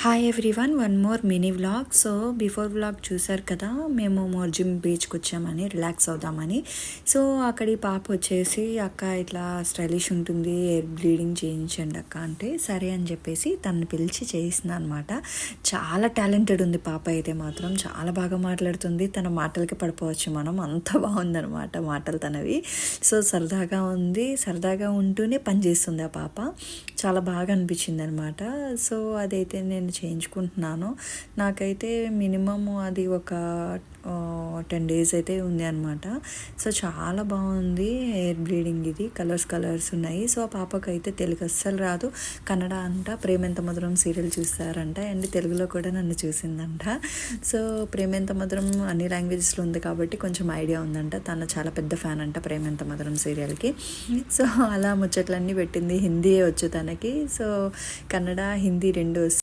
Hi everyone, one more mini vlog. So before vlog చూసారు కదా, మేము మోర్జిమ్ బీచ్కి వచ్చామని రిలాక్స్ అవుదామని. సో అక్కడ ఈ పాప వచ్చేసి, అక్క ఇట్లా స్టైలిష్ ఉంటుంది, ఎయిర్ బ్లీడింగ్ చేయించండి అక్క అంటే సరే అని చెప్పేసి తనని పిలిచి చేయిస్తున్నా అనమాట. చాలా టాలెంటెడ్ ఉంది పాప అయితే మాత్రం, చాలా బాగా మాట్లాడుతుంది. తన మాటలకి పడిపోవచ్చు మనం, అంత బాగుందనమాట మాటలు తనవి. సో సరదాగా ఉంది, సరదాగా ఉంటూనే పని చేస్తుంది ఆ పాప. చాలా బాగా అనిపించింది అనమాట. సో అదైతే నేను చేయించుకుంటున్నాను. నాకైతే మినిమమ్ అది ఒక 10 days అయితే ఉంది అనమాట. సో చాలా బాగుంది ఎయిర్ బ్లీడింగ్. ఇది కలర్స్ ఉన్నాయి. సో ఆ పాపకైతే తెలుగు అస్సలు రాదు, కన్నడ అంట. ప్రేమెంత మధురం సీరియల్ చూస్తారంట అండ్ తెలుగులో కూడా నన్ను చూసిందంట. సో ప్రేమెంత మధురం అన్ని లాంగ్వేజెస్లో ఉంది కాబట్టి కొంచెం ఐడియా ఉందంట. తను చాలా పెద్ద ఫ్యాన్ అంట ప్రేమెంత మధురం సీరియల్కి. సో అలా ముచ్చట్లన్నీ పెట్టింది. హిందీ వచ్చు తనకి. సో కన్నడ హిందీ రెండు